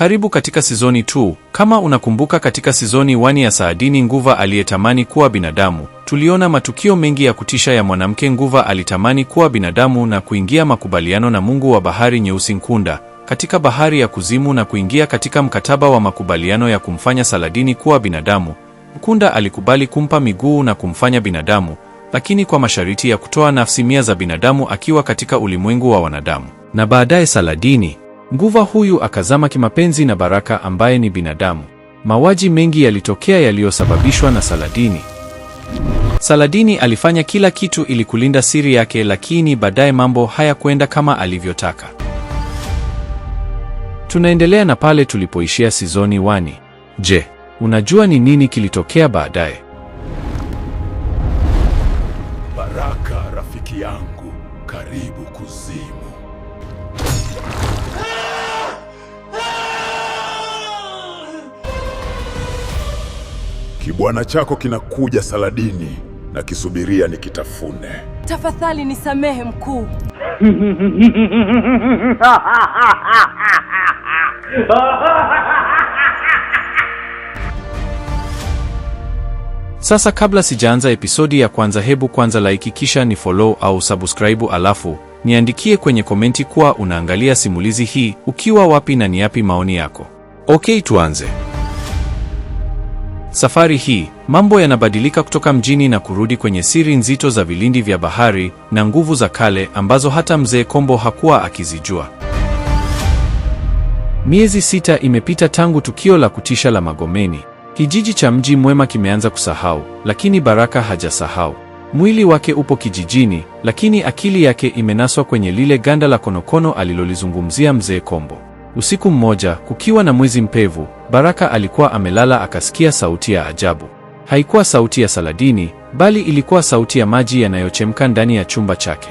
Karibu katika Sizoni 2. Kama unakumbuka, katika Sizoni 1 ya Saadini Nguva aliyetamani kuwa binadamu, tuliona matukio mengi ya kutisha ya mwanamke. Nguva alitamani kuwa binadamu na kuingia makubaliano na Mungu wa Bahari Nyeusi Nkunda katika bahari ya kuzimu na kuingia katika mkataba wa makubaliano ya kumfanya Saladini kuwa binadamu. Nkunda alikubali kumpa miguu na kumfanya binadamu, lakini kwa masharti ya kutoa nafsi 100 za binadamu akiwa katika ulimwengu wa wanadamu. Na baadaye Saladini Nguva huyu akazama kimapenzi na Baraka ambaye ni binadamu. Mauaji mengi yalitokea yaliyosababishwa na Saladini. Saladini alifanya kila kitu ili kulinda siri yake, lakini baadaye mambo hayakwenda kama alivyotaka. Tunaendelea na pale tulipoishia Sizoni 1. Je, unajua ni nini kilitokea baadaye? Baraka rafiki yangu, karibu kuzimu. Kibwana chako kinakuja Saladini, na kisubiria nikitafune. Tafadhali nisamehe mkuu. Sasa kabla sijaanza episodi ya kwanza, hebu kwanza like kisha ni follow au subscribe, alafu niandikie kwenye komenti kuwa unaangalia simulizi hii ukiwa wapi na ni yapi maoni yako. Okay, tuanze. Safari hii mambo yanabadilika kutoka mjini na kurudi kwenye siri nzito za vilindi vya bahari na nguvu za kale ambazo hata Mzee Kombo hakuwa akizijua. Miezi 6 imepita tangu tukio la kutisha la Magomeni. Kijiji cha Mji Mwema kimeanza kusahau, lakini Baraka hajasahau. Mwili wake upo kijijini, lakini akili yake imenaswa kwenye lile ganda la konokono alilolizungumzia Mzee Kombo. Usiku mmoja, kukiwa na mwezi mpevu, Baraka alikuwa amelala akasikia sauti ya ajabu. Haikuwa sauti ya Saladini, bali ilikuwa sauti ya maji yanayochemka ndani ya chumba chake.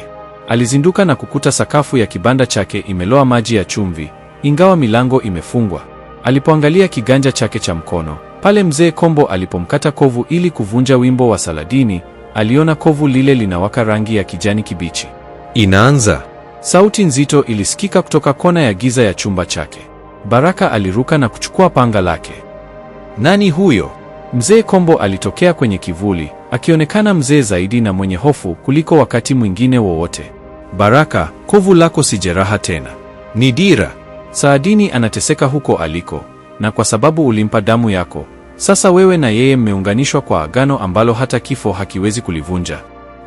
Alizinduka na kukuta sakafu ya kibanda chake imeloa maji ya chumvi, ingawa milango imefungwa. Alipoangalia kiganja chake cha mkono, pale Mzee Kombo alipomkata kovu ili kuvunja wimbo wa Saladini, aliona kovu lile linawaka rangi ya kijani kibichi. Inaanza. Sauti nzito ilisikika kutoka kona ya giza ya chumba chake. Baraka aliruka na kuchukua panga lake. Nani huyo? Mzee Kombo alitokea kwenye kivuli, akionekana mzee zaidi na mwenye hofu kuliko wakati mwingine wowote. Baraka, kovu lako si jeraha tena, ni dira. Saadini anateseka huko aliko, na kwa sababu ulimpa damu yako, sasa wewe na yeye mmeunganishwa kwa agano ambalo hata kifo hakiwezi kulivunja.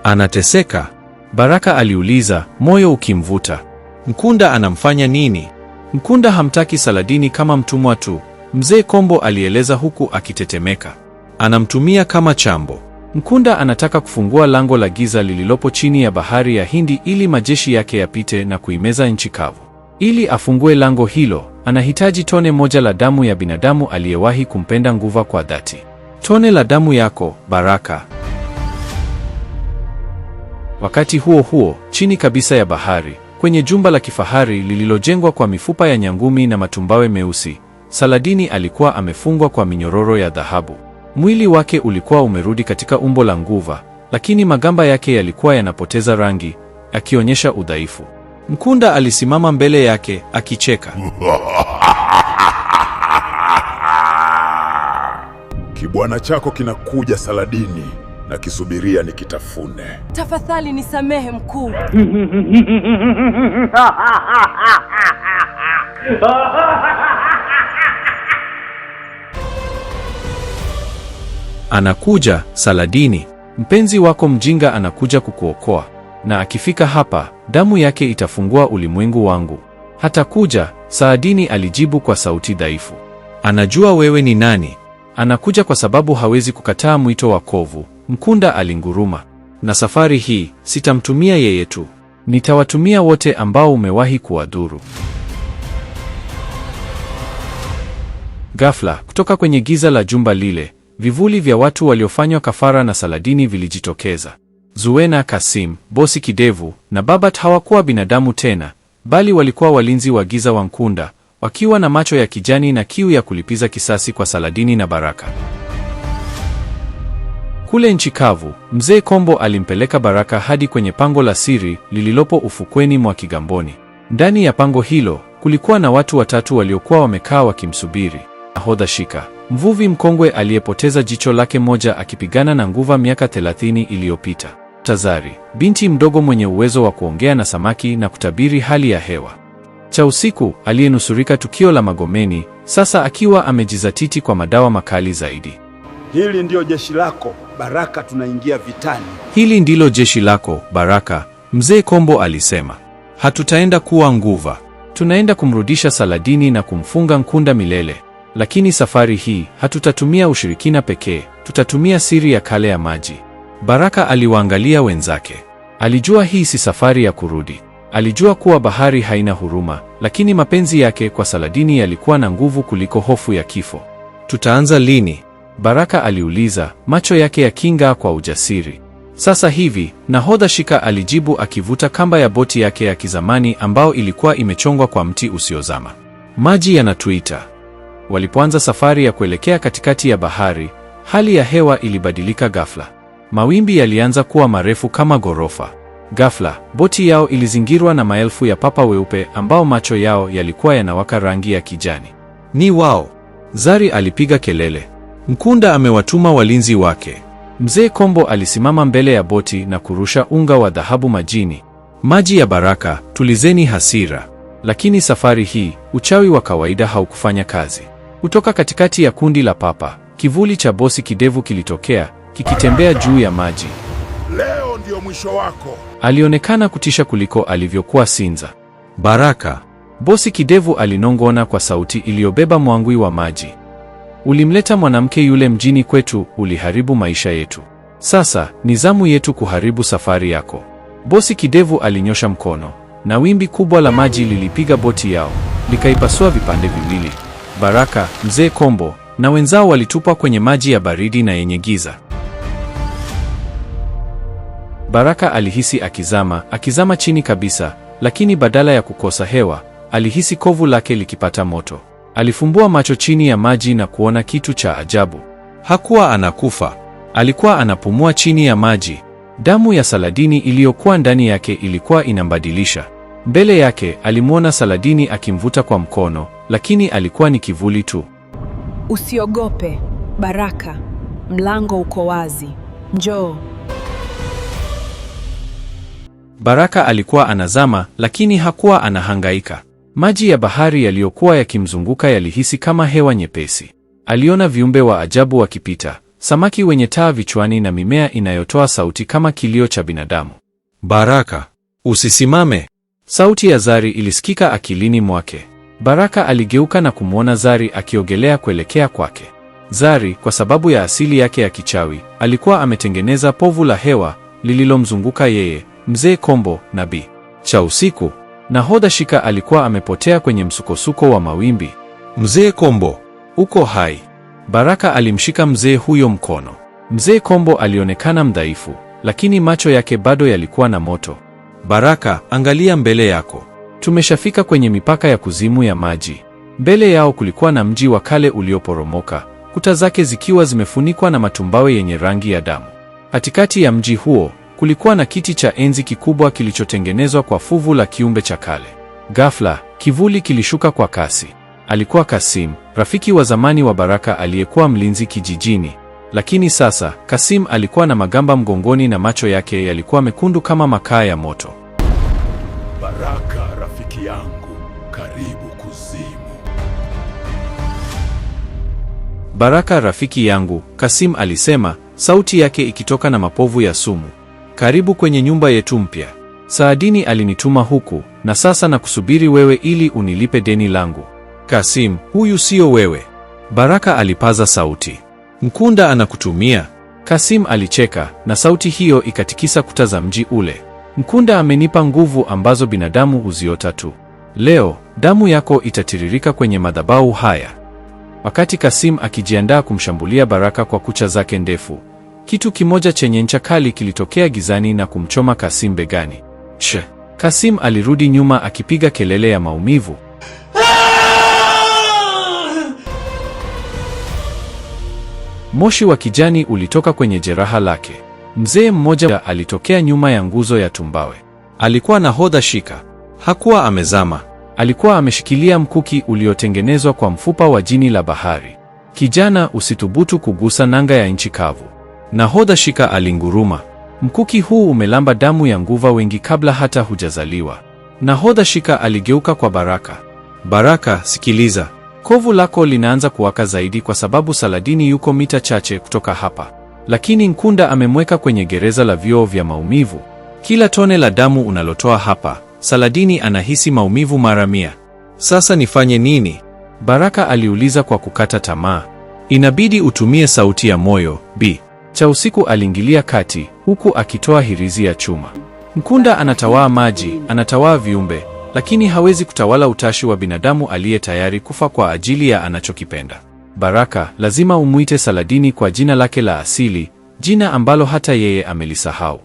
Anateseka? Baraka aliuliza, moyo ukimvuta. Nkunda anamfanya nini? Nkunda hamtaki Saladini kama mtumwa tu, Mzee Kombo alieleza huku akitetemeka. Anamtumia kama chambo. Nkunda anataka kufungua lango la giza lililopo chini ya bahari ya Hindi ili majeshi yake yapite na kuimeza nchi kavu. Ili afungue lango hilo, anahitaji tone moja la damu ya binadamu aliyewahi kumpenda Nguva kwa dhati. Tone la damu yako, Baraka. Wakati huo huo, chini kabisa ya bahari, kwenye jumba la kifahari lililojengwa kwa mifupa ya nyangumi na matumbawe meusi, Saladini alikuwa amefungwa kwa minyororo ya dhahabu. Mwili wake ulikuwa umerudi katika umbo la nguva, lakini magamba yake yalikuwa yanapoteza rangi, akionyesha udhaifu. Nkunda alisimama mbele yake akicheka. Kibwana chako kinakuja Saladini, na kisubiria nikitafune. Tafadhali nisamehe mkuu. Anakuja, Saladini. Mpenzi wako mjinga anakuja kukuokoa. Na akifika hapa, damu yake itafungua ulimwengu wangu. Hatakuja, Saadini alijibu kwa sauti dhaifu. Anajua wewe ni nani. Anakuja kwa sababu hawezi kukataa mwito wa kovu, Nkunda alinguruma. Na safari hii, sitamtumia yeye tu. Nitawatumia wote ambao umewahi kuwadhuru. Ghafla, kutoka kwenye giza la jumba lile, vivuli vya watu waliofanywa kafara na Saladini vilijitokeza. Zuena, Kasim, Bosi Kidevu na Babat hawakuwa binadamu tena, bali walikuwa walinzi wa giza wa Nkunda, wakiwa na macho ya kijani na kiu ya kulipiza kisasi kwa Saladini na Baraka. Kule nchi kavu, Mzee Kombo alimpeleka Baraka hadi kwenye pango la siri lililopo ufukweni mwa Kigamboni. Ndani ya pango hilo kulikuwa na watu watatu waliokuwa wamekaa wakimsubiri. Nahodha Shika, mvuvi mkongwe aliyepoteza jicho lake moja akipigana na nguva miaka 30 iliyopita. Tazari, binti mdogo mwenye uwezo wa kuongea na samaki na kutabiri hali ya hewa. Cha usiku, aliyenusurika tukio la Magomeni, sasa akiwa amejizatiti kwa madawa makali zaidi. Hili ndio jeshi lako, Baraka, tunaingia vitani. Hili ndilo jeshi lako, Baraka, Mzee Kombo alisema. Hatutaenda kuwa nguva. Tunaenda kumrudisha Saladini na kumfunga Nkunda milele. Lakini safari hii, hatutatumia ushirikina pekee, tutatumia siri ya kale ya maji. Baraka aliwaangalia wenzake. Alijua hii si safari ya kurudi. Alijua kuwa bahari haina huruma, lakini mapenzi yake kwa Saladini yalikuwa na nguvu kuliko hofu ya kifo. Tutaanza lini? Baraka aliuliza, macho yake yaking'aa kwa ujasiri. Sasa hivi, Nahodha Shika alijibu akivuta kamba ya boti yake ya kizamani ambao ilikuwa imechongwa kwa mti usiozama. Maji yanatuita. Walipoanza safari ya kuelekea katikati ya bahari, hali ya hewa ilibadilika ghafla. Mawimbi yalianza kuwa marefu kama ghorofa. Ghafla, boti yao ilizingirwa na maelfu ya papa weupe ambao macho yao yalikuwa yanawaka rangi ya kijani. Ni wao! Zari alipiga kelele. Nkunda amewatuma walinzi wake. Mzee Kombo alisimama mbele ya boti na kurusha unga wa dhahabu majini. Maji ya Baraka, tulizeni hasira. Lakini safari hii, uchawi wa kawaida haukufanya kazi. Kutoka katikati ya kundi la papa, kivuli cha bosi kidevu kilitokea, kikitembea juu ya maji. Leo ndio mwisho wako. Alionekana kutisha kuliko alivyokuwa Sinza. Baraka, bosi kidevu alinong'ona kwa sauti iliyobeba mwangwi wa maji. Ulimleta mwanamke yule mjini kwetu, uliharibu maisha yetu. Sasa, ni zamu yetu kuharibu safari yako. Bosi kidevu alinyosha mkono, na wimbi kubwa la maji lilipiga boti yao, likaipasua vipande viwili. Baraka, Mzee Kombo na wenzao walitupwa kwenye maji ya baridi na yenye giza. Baraka alihisi akizama chini kabisa, lakini badala ya kukosa hewa, alihisi kovu lake likipata moto. Alifumbua macho chini ya maji na kuona kitu cha ajabu. Hakuwa anakufa. Alikuwa anapumua chini ya maji. Damu ya Saladini iliyokuwa ndani yake ilikuwa inambadilisha. Mbele yake alimwona Saladini akimvuta kwa mkono, lakini alikuwa ni kivuli tu. Usiogope, Baraka. Mlango uko wazi. Njoo. Baraka alikuwa anazama, lakini hakuwa anahangaika. Maji ya bahari yaliyokuwa yakimzunguka yalihisi kama hewa nyepesi. Aliona viumbe wa ajabu wakipita, samaki wenye taa vichwani na mimea inayotoa sauti kama kilio cha binadamu. Baraka, usisimame! Sauti ya Zari ilisikika akilini mwake. Baraka aligeuka na kumwona Zari akiogelea kuelekea kwake. Zari, kwa sababu ya asili yake ya kichawi, alikuwa ametengeneza povu la hewa lililomzunguka yeye, Mzee Kombo, nabii. Cha usiku, Nahodha Shika alikuwa amepotea kwenye msukosuko wa mawimbi. Mzee Kombo, uko hai? Baraka alimshika mzee huyo mkono. Mzee Kombo alionekana mdhaifu, lakini macho yake bado yalikuwa na moto. Baraka, angalia mbele yako. Tumeshafika kwenye mipaka ya kuzimu ya maji. Mbele yao kulikuwa na mji wa kale ulioporomoka, kuta zake zikiwa zimefunikwa na matumbawe yenye rangi ya damu. Katikati ya mji huo kulikuwa na kiti cha enzi kikubwa kilichotengenezwa kwa fuvu la kiumbe cha kale. Ghafla, kivuli kilishuka kwa kasi. Alikuwa Kasim, rafiki wa zamani wa Baraka aliyekuwa mlinzi kijijini. Lakini sasa, Kasim alikuwa na magamba mgongoni na macho yake yalikuwa mekundu kama makaa ya moto. Baraka, rafiki yangu, karibu kuzimu. Baraka, rafiki yangu, Kasim alisema, sauti yake ikitoka na mapovu ya sumu. Karibu kwenye nyumba yetu mpya. Saadini alinituma huku, na sasa nakusubiri wewe ili unilipe deni langu. Kasim, huyu sio wewe. Baraka alipaza sauti. Nkunda anakutumia. Kasim alicheka, na sauti hiyo ikatikisa kuta za mji ule. Nkunda amenipa nguvu ambazo binadamu huziota tu. Leo, damu yako itatiririka kwenye madhabahu haya. Wakati Kasim akijiandaa kumshambulia Baraka kwa kucha zake ndefu, kitu kimoja chenye ncha kali kilitokea gizani na kumchoma Kasim begani. Kasim alirudi nyuma akipiga kelele ya maumivu. Moshi wa kijani ulitoka kwenye jeraha lake. Mzee mmoja alitokea nyuma ya nguzo ya tumbawe. Alikuwa Nahodha Shika. Hakuwa amezama. Alikuwa ameshikilia mkuki uliotengenezwa kwa mfupa wa jini la bahari. Kijana, usithubutu kugusa nanga ya nchi kavu. Nahodha Shika alinguruma. Mkuki huu umelamba damu ya nguva wengi kabla hata hujazaliwa. Nahodha Shika aligeuka kwa Baraka. Baraka, sikiliza. Kovu lako linaanza kuwaka zaidi kwa sababu Saladini yuko mita chache kutoka hapa. Lakini Nkunda amemweka kwenye gereza la vioo vya maumivu. Kila tone la damu unalotoa hapa, Saladini anahisi maumivu mara 100. Sasa nifanye nini? Baraka aliuliza kwa kukata tamaa. Inabidi utumie sauti ya moyo, Bi. Chausiku aliingilia kati, huku akitoa hirizi ya chuma. Nkunda anatawaa maji, anatawaa viumbe, lakini hawezi kutawala utashi wa binadamu aliye tayari kufa kwa ajili ya anachokipenda. Baraka, lazima umuite Saladini kwa jina lake la asili, jina ambalo hata yeye amelisahau.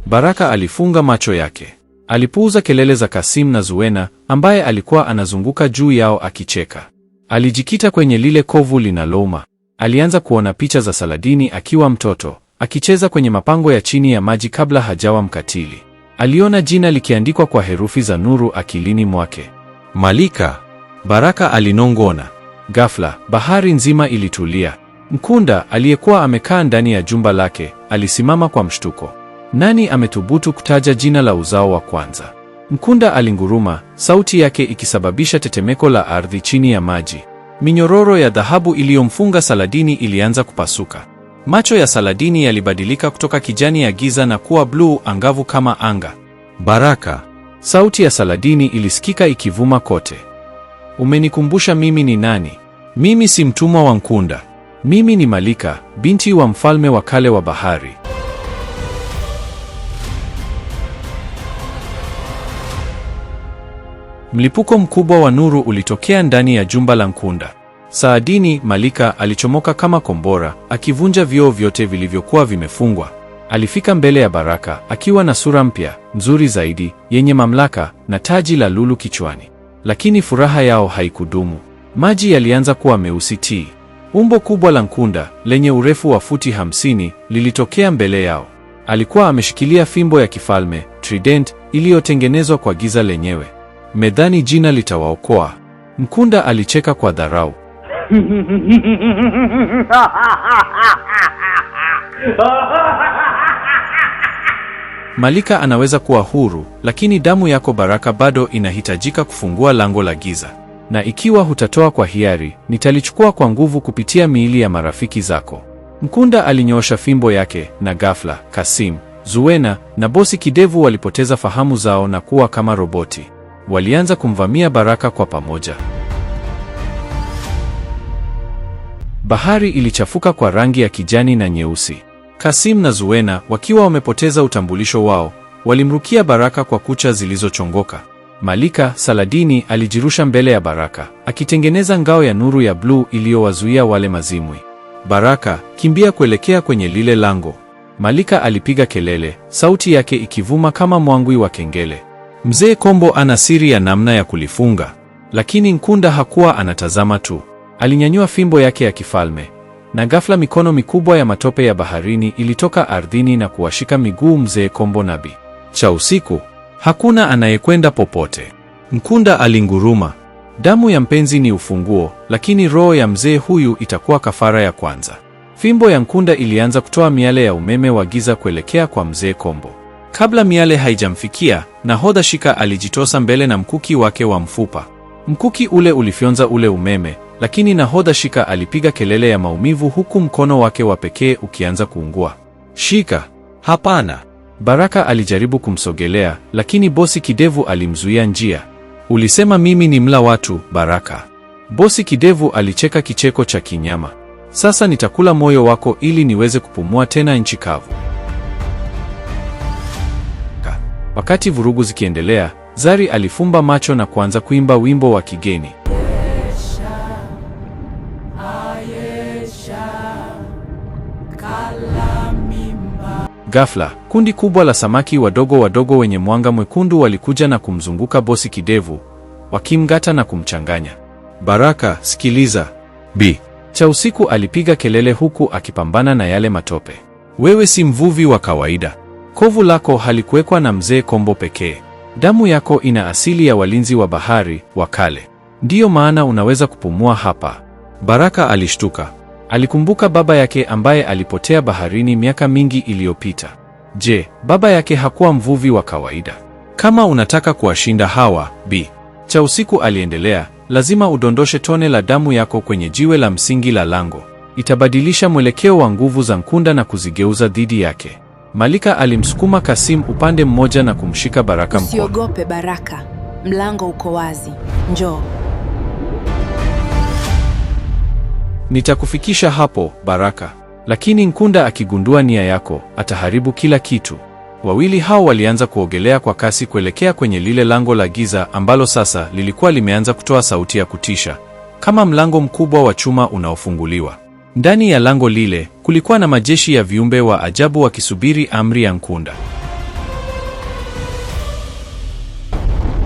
Baraka alifunga macho yake. Alipuuza kelele za Kasim na Zuena ambaye alikuwa anazunguka juu yao akicheka. Alijikita kwenye lile kovu linalouma. Alianza kuona picha za Saladini akiwa mtoto, akicheza kwenye mapango ya chini ya maji kabla hajawa mkatili. Aliona jina likiandikwa kwa herufi za nuru akilini mwake. Malika. Baraka alinong'ona. Ghafla, bahari nzima ilitulia. Nkunda aliyekuwa amekaa ndani ya jumba lake, alisimama kwa mshtuko. Nani amethubutu kutaja jina la uzao wa kwanza? Nkunda alinguruma, sauti yake ikisababisha tetemeko la ardhi chini ya maji. Minyororo ya dhahabu iliyomfunga Saladini ilianza kupasuka. Macho ya Saladini yalibadilika kutoka kijani ya giza na kuwa bluu angavu kama anga. Baraka. Sauti ya Saladini ilisikika ikivuma kote. Umenikumbusha mimi ni nani. Mimi si mtumwa wa Nkunda. Mimi ni Malika, binti wa mfalme wa kale wa bahari. Mlipuko mkubwa wa nuru ulitokea ndani ya jumba la Nkunda. Saladini, Malika, alichomoka kama kombora, akivunja vioo vyote vilivyokuwa vimefungwa. Alifika mbele ya Baraka, akiwa na sura mpya, nzuri zaidi, yenye mamlaka, na taji la lulu kichwani. Lakini furaha yao haikudumu. Maji yalianza kuwa meusi tii. Umbo kubwa la Nkunda, lenye urefu wa futi 50, lilitokea mbele yao. Alikuwa ameshikilia fimbo ya kifalme, trident, iliyotengenezwa kwa giza lenyewe. Medhani jina litawaokoa. Nkunda alicheka kwa dharau. Malika anaweza kuwa huru, lakini damu yako Baraka bado inahitajika kufungua lango la giza. Na ikiwa hutatoa kwa hiari, nitalichukua kwa nguvu kupitia miili ya marafiki zako. Nkunda alinyoosha fimbo yake, na ghafla, Kasim, Zuena na bosi kidevu walipoteza fahamu zao na kuwa kama roboti. Walianza kumvamia Baraka kwa pamoja. Bahari ilichafuka kwa rangi ya kijani na nyeusi. Kasim na Zuena, wakiwa wamepoteza utambulisho wao, walimrukia Baraka kwa kucha zilizochongoka. Malika, Saladini, alijirusha mbele ya Baraka, akitengeneza ngao ya nuru ya bluu iliyowazuia wale mazimwi. Baraka, kimbia kuelekea kwenye lile lango. Malika alipiga kelele, sauti yake ikivuma kama mwangwi wa kengele. Mzee Kombo ana siri ya namna ya kulifunga. Lakini Nkunda hakuwa anatazama tu. Alinyanyua fimbo yake ya kifalme. Na ghafla mikono mikubwa ya matope ya baharini ilitoka ardhini na kuwashika miguu Mzee Kombo na Bi Chausiku. Hakuna anayekwenda popote. Nkunda alinguruma. Damu ya mpenzi ni ufunguo, lakini roho ya mzee huyu itakuwa kafara ya kwanza. Fimbo ya Nkunda ilianza kutoa miale ya umeme wa giza kuelekea kwa Mzee Kombo. Kabla miale haijamfikia, Nahodha Shika alijitosa mbele na mkuki wake wa mfupa. Mkuki ule ulifyonza ule umeme, lakini Nahodha Shika alipiga kelele ya maumivu huku mkono wake wa pekee ukianza kuungua. Shika, hapana. Baraka alijaribu kumsogelea, lakini bosi kidevu alimzuia njia. Ulisema mimi ni mla watu, Baraka. Bosi kidevu alicheka kicheko cha kinyama. Sasa nitakula moyo wako ili niweze kupumua tena nchi kavu. Wakati vurugu zikiendelea, Zari alifumba macho na kuanza kuimba wimbo wa kigeni. Ghafla, kundi kubwa la samaki wadogo wenye mwanga mwekundu walikuja na kumzunguka bosi kidevu, wakimgata na kumchanganya. Baraka, sikiliza. Bi Chausiku alipiga kelele huku akipambana na yale matope. Wewe si mvuvi wa kawaida. Kovu lako halikuwekwa na Mzee Kombo pekee. Damu yako ina asili ya walinzi wa bahari wa kale. Ndiyo maana unaweza kupumua hapa. Baraka alishtuka. Alikumbuka baba yake ambaye alipotea baharini miaka mingi iliyopita. Je, baba yake hakuwa mvuvi wa kawaida? Kama unataka kuwashinda hawa, Bi Chausiku aliendelea, lazima udondoshe tone la damu yako kwenye jiwe la msingi la lango. Itabadilisha mwelekeo wa nguvu za Nkunda na kuzigeuza dhidi yake. Malika alimsukuma Kasim upande mmoja na kumshika Baraka mkono. Usiogope Baraka, mlango uko wazi, njoo. Nitakufikisha hapo, Baraka. Lakini Nkunda akigundua nia yako, ataharibu kila kitu. Wawili hao walianza kuogelea kwa kasi kuelekea kwenye lile lango la giza ambalo sasa lilikuwa limeanza kutoa sauti ya kutisha, kama mlango mkubwa wa chuma unaofunguliwa. Ndani ya lango lile kulikuwa na majeshi ya viumbe wa ajabu wakisubiri amri ya Nkunda.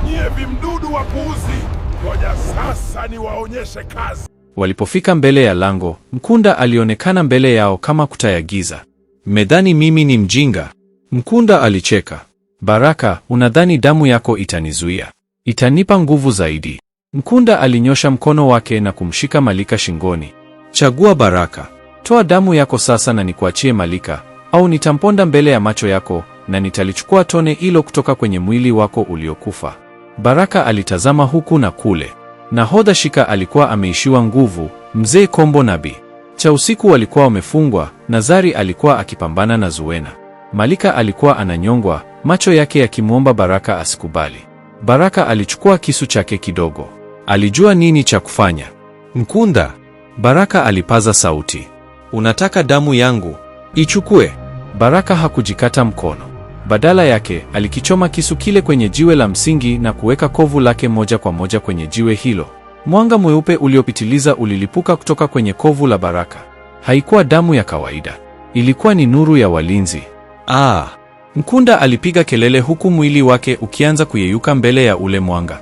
Nyie vimdudu wapuuzi, ngoja sasa niwaonyeshe kazi. Walipofika mbele ya lango, Nkunda alionekana mbele yao kama kuta ya giza. Mmedhani mimi ni mjinga? Nkunda alicheka. Baraka, unadhani damu yako itanizuia? Itanipa nguvu zaidi. Nkunda alinyosha mkono wake na kumshika Malika shingoni. Chagua Baraka. Toa damu yako sasa na nikuachie Malika, au nitamponda mbele ya macho yako na nitalichukua tone hilo kutoka kwenye mwili wako uliokufa. Baraka alitazama huku na kule. Nahodha Shika alikuwa ameishiwa nguvu, Mzee Kombo na Bi Chausiku walikuwa wamefungwa, na Zari alikuwa akipambana na Zuwena. Malika alikuwa ananyongwa, macho yake yakimwomba Baraka asikubali. Baraka alichukua kisu chake kidogo. Alijua nini cha kufanya. Nkunda, Baraka alipaza sauti. Unataka damu yangu? Ichukue. Baraka hakujikata mkono. Badala yake, alikichoma kisu kile kwenye jiwe la msingi na kuweka kovu lake moja kwa moja kwenye jiwe hilo. Mwanga mweupe uliopitiliza ulilipuka kutoka kwenye kovu la Baraka. Haikuwa damu ya kawaida. Ilikuwa ni nuru ya walinzi. Nkunda alipiga kelele huku mwili wake ukianza kuyeyuka mbele ya ule mwanga.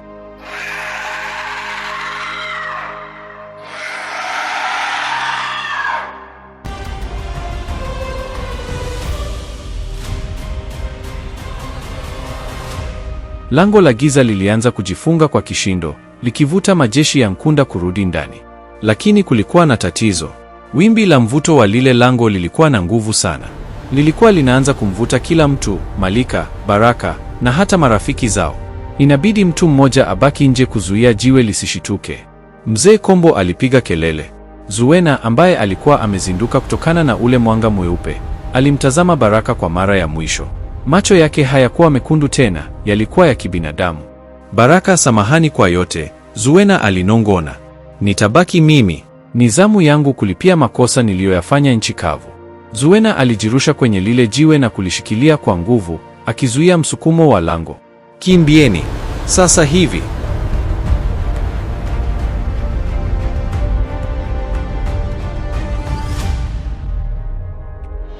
Lango la giza lilianza kujifunga kwa kishindo, likivuta majeshi ya Nkunda kurudi ndani. Lakini kulikuwa na tatizo. Wimbi la mvuto wa lile lango lilikuwa na nguvu sana. Lilikuwa linaanza kumvuta kila mtu, Malika, Baraka na hata marafiki zao. Inabidi mtu mmoja abaki nje kuzuia jiwe lisishituke. Mzee Kombo alipiga kelele. Zuwena, ambaye alikuwa amezinduka kutokana na ule mwanga mweupe, alimtazama Baraka kwa mara ya mwisho. Macho yake hayakuwa mekundu tena, yalikuwa ya kibinadamu. Baraka, samahani kwa yote, Zuwena alinong'ona. Nitabaki mimi. Ni zamu yangu kulipia makosa niliyoyafanya nchi kavu. Zuwena alijirusha kwenye lile jiwe na kulishikilia kwa nguvu, akizuia msukumo wa lango. Kimbieni sasa hivi.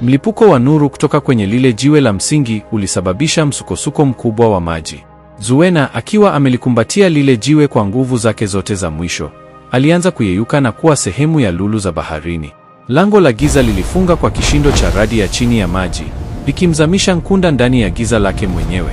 Mlipuko wa nuru kutoka kwenye lile jiwe la msingi ulisababisha msukosuko mkubwa wa maji. Zuwena, akiwa amelikumbatia lile jiwe kwa nguvu zake zote za mwisho, alianza kuyeyuka na kuwa sehemu ya lulu za baharini. Lango la giza lilifunga kwa kishindo cha radi ya chini ya maji, likimzamisha Nkunda ndani ya giza lake mwenyewe.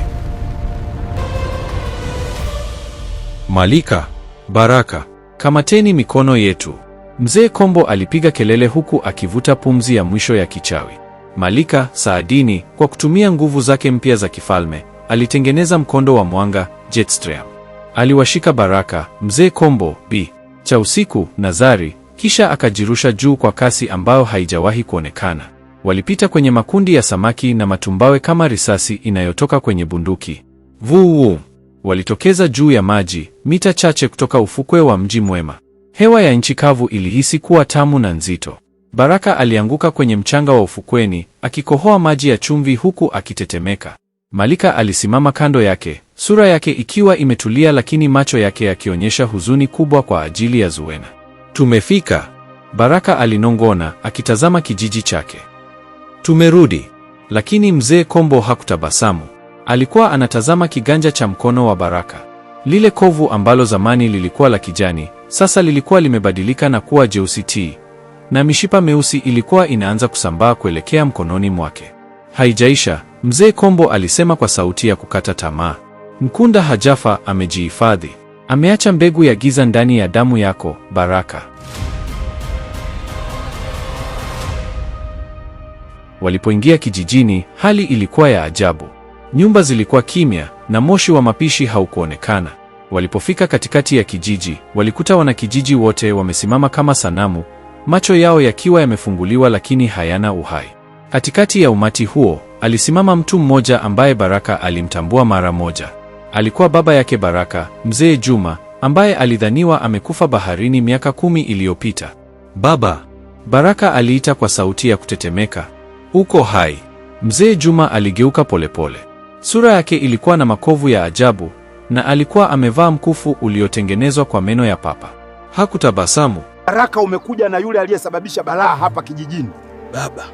Malika, Baraka, kamateni mikono yetu. Mzee Kombo alipiga kelele huku akivuta pumzi ya mwisho ya kichawi. Malika Saadini, kwa kutumia nguvu zake mpya za kifalme, alitengeneza mkondo wa mwanga, Jetstream. Aliwashika Baraka, Mzee Kombo, Bi Chausiku na Zari, kisha akajirusha juu kwa kasi ambayo haijawahi kuonekana. Walipita kwenye makundi ya samaki na matumbawe kama risasi inayotoka kwenye bunduki. Vuu! Walitokeza juu ya maji, mita chache kutoka ufukwe wa Mji Mwema. Hewa ya nchi kavu ilihisi kuwa tamu na nzito. Baraka alianguka kwenye mchanga wa ufukweni, akikohoa maji ya chumvi huku akitetemeka. Malika alisimama kando yake, sura yake ikiwa imetulia lakini macho yake yakionyesha huzuni kubwa kwa ajili ya Zuwena. Tumefika, Baraka alinong'ona, akitazama kijiji chake. Tumerudi. Lakini Mzee Kombo hakutabasamu. Alikuwa anatazama kiganja cha mkono wa Baraka. Lile kovu ambalo zamani lilikuwa la kijani, sasa lilikuwa limebadilika na kuwa jeusi tii, na mishipa meusi ilikuwa inaanza kusambaa kuelekea mkononi mwake. Haijaisha, Mzee Kombo alisema kwa sauti ya kukata tamaa. Mkunda hajafa, amejihifadhi. Ameacha mbegu ya giza ndani ya damu yako, Baraka. Walipoingia kijijini, hali ilikuwa ya ajabu. Nyumba zilikuwa kimya na moshi wa mapishi haukuonekana. Walipofika katikati ya kijiji, walikuta wanakijiji wote wamesimama kama sanamu, macho yao yakiwa yamefunguliwa lakini hayana uhai. Katikati ya umati huo, alisimama mtu mmoja ambaye Baraka alimtambua mara moja. Alikuwa baba yake Baraka, Mzee Juma, ambaye alidhaniwa amekufa baharini miaka 10 iliyopita. "Baba!" Baraka aliita kwa sauti ya kutetemeka. "Uko hai?" Mzee Juma aligeuka polepole. Sura yake ilikuwa na makovu ya ajabu na alikuwa amevaa mkufu uliotengenezwa kwa meno ya papa. Hakutabasamu. Baraka, umekuja na yule aliyesababisha balaa hapa kijijini. Baba.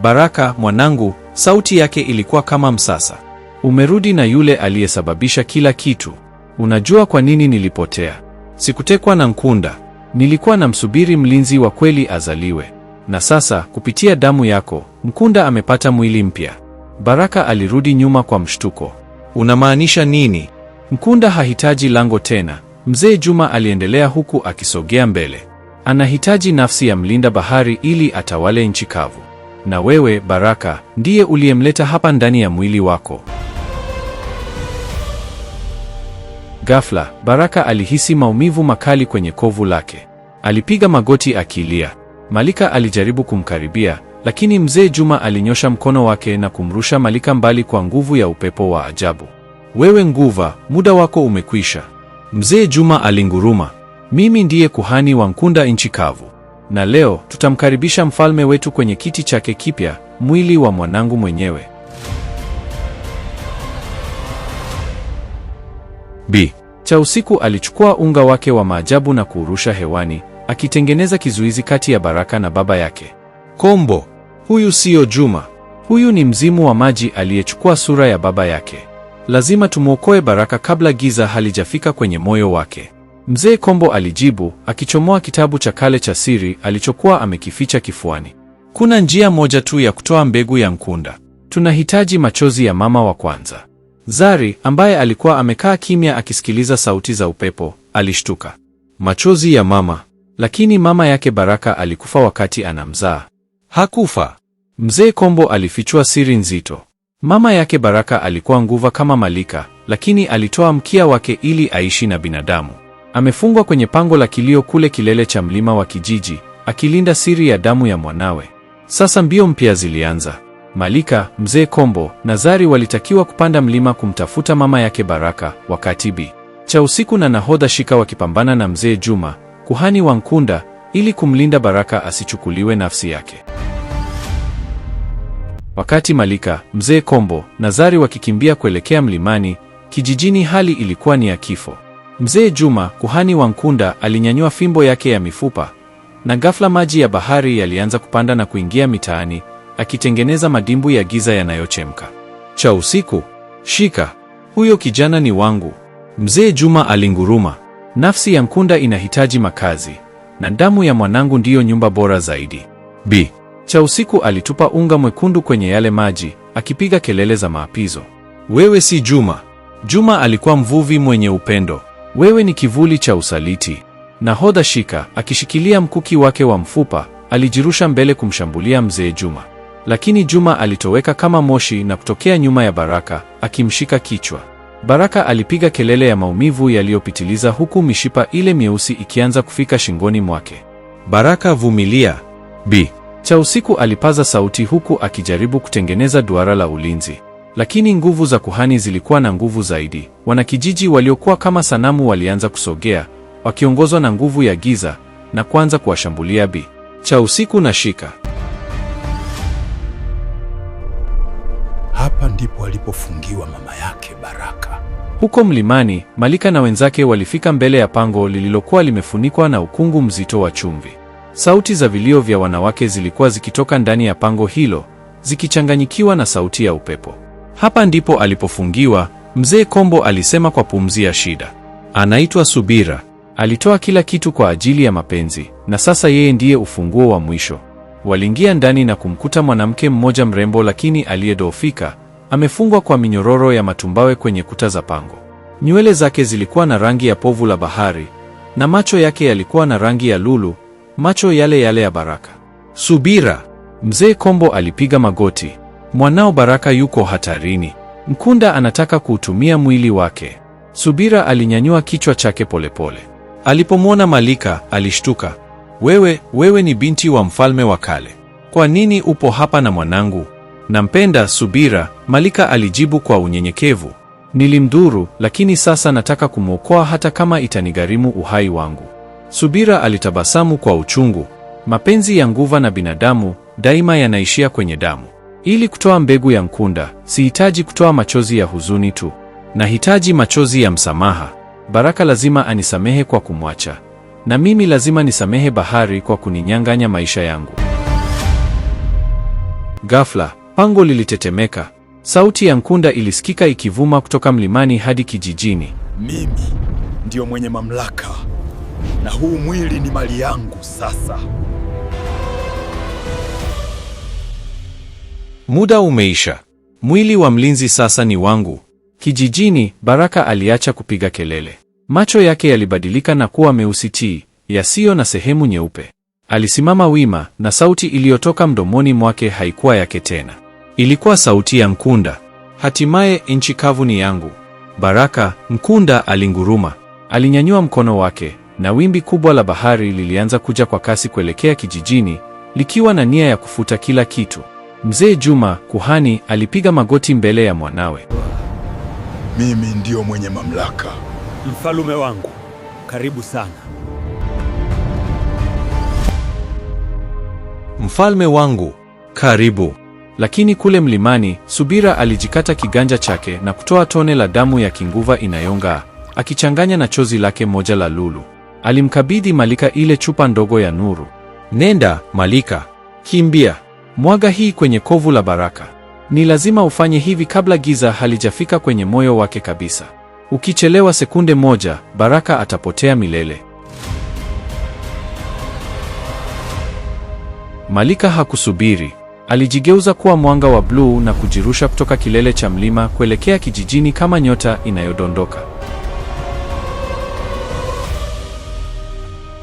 Baraka, mwanangu, sauti yake ilikuwa kama msasa. Umerudi na yule aliyesababisha kila kitu. Unajua kwa nini nilipotea? Sikutekwa na Nkunda. Nilikuwa namsubiri mlinzi wa kweli azaliwe. Na sasa, kupitia damu yako, Nkunda amepata mwili mpya. Baraka alirudi nyuma kwa mshtuko. Unamaanisha nini? Nkunda hahitaji lango tena. Mzee Juma aliendelea huku akisogea mbele. Anahitaji nafsi ya mlinda bahari ili atawale nchi kavu. Na wewe, Baraka, ndiye uliyemleta hapa ndani ya mwili wako. Ghafla, Baraka alihisi maumivu makali kwenye kovu lake. Alipiga magoti akilia. Malika alijaribu kumkaribia, lakini Mzee Juma alinyosha mkono wake na kumrusha Malika mbali kwa nguvu ya upepo wa ajabu. "Wewe Nguva, muda wako umekwisha." Mzee Juma alinguruma. "Mimi ndiye kuhani wa Nkunda nchi kavu. Na leo tutamkaribisha mfalme wetu kwenye kiti chake kipya, mwili wa mwanangu mwenyewe." Cha usiku alichukua unga wake wa maajabu na kuurusha hewani, akitengeneza kizuizi kati ya Baraka na baba yake. "Kombo, huyu siyo Juma. Huyu ni mzimu wa maji aliyechukua sura ya baba yake. Lazima tumwokoe Baraka kabla giza halijafika kwenye moyo wake." Mzee Kombo alijibu, akichomoa kitabu cha kale cha siri alichokuwa amekificha kifuani. "Kuna njia moja tu ya kutoa mbegu ya Nkunda. Tunahitaji machozi ya mama wa kwanza." Zari, ambaye alikuwa amekaa kimya akisikiliza sauti za upepo, alishtuka. Machozi ya mama? Lakini mama yake Baraka alikufa wakati anamzaa. Hakufa. Mzee Kombo alifichua siri nzito. Mama yake Baraka alikuwa nguva kama Malika, lakini alitoa mkia wake ili aishi na binadamu. Amefungwa kwenye pango la kilio kule kilele cha mlima wa kijiji, akilinda siri ya damu ya mwanawe. Sasa mbio mpya zilianza. Malika, Mzee Kombo na Zari walitakiwa kupanda mlima kumtafuta mama yake Baraka, wakati cha usiku na nahodha Shika wakipambana na Mzee Juma, kuhani wa Nkunda, ili kumlinda Baraka asichukuliwe nafsi yake. Wakati Malika, Mzee Kombo na Zari wakikimbia kuelekea mlimani, kijijini hali ilikuwa ni ya kifo. Mzee Juma, kuhani wa Nkunda, alinyanyua fimbo yake ya mifupa, na ghafla maji ya bahari yalianza kupanda na kuingia mitaani, akitengeneza madimbu ya giza yanayochemka. Cha usiku, Shika, huyo kijana ni wangu. Mzee Juma alinguruma. Nafsi ya Nkunda inahitaji makazi, na damu ya mwanangu ndiyo nyumba bora zaidi. Cha usiku alitupa unga mwekundu kwenye yale maji, akipiga kelele za maapizo. Wewe si Juma. Juma alikuwa mvuvi mwenye upendo. Wewe ni kivuli cha usaliti. Nahodha Shika, akishikilia mkuki wake wa mfupa, alijirusha mbele kumshambulia Mzee Juma. Lakini Juma alitoweka kama moshi na kutokea nyuma ya Baraka, akimshika kichwa. Baraka alipiga kelele ya maumivu yaliyopitiliza huku mishipa ile mieusi ikianza kufika shingoni mwake. Baraka, vumilia. Cha usiku alipaza sauti huku akijaribu kutengeneza duara la ulinzi. Lakini nguvu za kuhani zilikuwa na nguvu zaidi. Wanakijiji waliokuwa kama sanamu walianza kusogea, wakiongozwa na nguvu ya giza, na kuanza kuwashambulia Cha usiku na Shika. Hapa ndipo alipofungiwa mama yake Baraka. Huko mlimani, Malika na wenzake walifika mbele ya pango lililokuwa limefunikwa na ukungu mzito wa chumvi. Sauti za vilio vya wanawake zilikuwa zikitoka ndani ya pango hilo, zikichanganyikiwa na sauti ya upepo. Hapa ndipo alipofungiwa, Mzee Kombo alisema kwa pumzi ya shida. Anaitwa Subira. Alitoa kila kitu kwa ajili ya mapenzi, na sasa yeye ndiye ufunguo wa mwisho. Waliingia ndani na kumkuta mwanamke mmoja mrembo lakini aliyedhoofika, amefungwa kwa minyororo ya matumbawe kwenye kuta za pango. Nywele zake zilikuwa na rangi ya povu la bahari, na macho yake yalikuwa na rangi ya lulu, macho yale yale ya Baraka. Subira! Mzee Kombo alipiga magoti. Mwanao Baraka yuko hatarini. Mkunda anataka kuutumia mwili wake. Subira alinyanyua kichwa chake polepole. Alipomwona Malika, alishtuka. Wewe ni binti wa mfalme wa kale. Kwa nini upo hapa na mwanangu? Nampenda, Subira, Malika alijibu kwa unyenyekevu. Nilimdhuru, lakini sasa nataka kumwokoa hata kama itanigharimu uhai wangu. Subira alitabasamu kwa uchungu. Mapenzi ya nguva na binadamu daima yanaishia kwenye damu. Ili kutoa mbegu ya Nkunda, sihitaji kutoa machozi ya huzuni tu. Nahitaji machozi ya msamaha. Baraka lazima anisamehe kwa kumwacha. Na mimi lazima nisamehe bahari kwa kuninyang'anya maisha yangu. Ghafla, pango lilitetemeka. Sauti ya Nkunda ilisikika ikivuma kutoka mlimani hadi kijijini. Mimi ndio mwenye mamlaka, na huu mwili ni mali yangu sasa. Muda umeisha. Mwili wa mlinzi sasa ni wangu. Kijijini, Baraka aliacha kupiga kelele. Macho yake yalibadilika na kuwa meusi tii, yasiyo na sehemu nyeupe. Alisimama wima, na sauti iliyotoka mdomoni mwake haikuwa yake tena. Ilikuwa sauti ya Nkunda. Hatimaye nchi kavu ni yangu. Baraka, Nkunda alinguruma. Alinyanyua mkono wake, na wimbi kubwa la bahari lilianza kuja kwa kasi kuelekea kijijini, likiwa na nia ya kufuta kila kitu. Mzee Juma, kuhani, alipiga magoti mbele ya mwanawe. Mimi ndio mwenye mamlaka. Mfalume wangu, karibu sana. Mfalme wangu, karibu. Lakini kule mlimani, Subira alijikata kiganja chake na kutoa tone la damu ya kinguva inayong'aa, akichanganya na chozi lake moja la lulu. Alimkabidhi Malika ile chupa ndogo ya nuru. Nenda, Malika. Kimbia. Mwaga hii kwenye kovu la Baraka. Ni lazima ufanye hivi kabla giza halijafika kwenye moyo wake kabisa. Ukichelewa sekunde moja, Baraka atapotea milele. Malika hakusubiri. Alijigeuza kuwa mwanga wa bluu na kujirusha kutoka kilele cha mlima kuelekea kijijini kama nyota inayodondoka.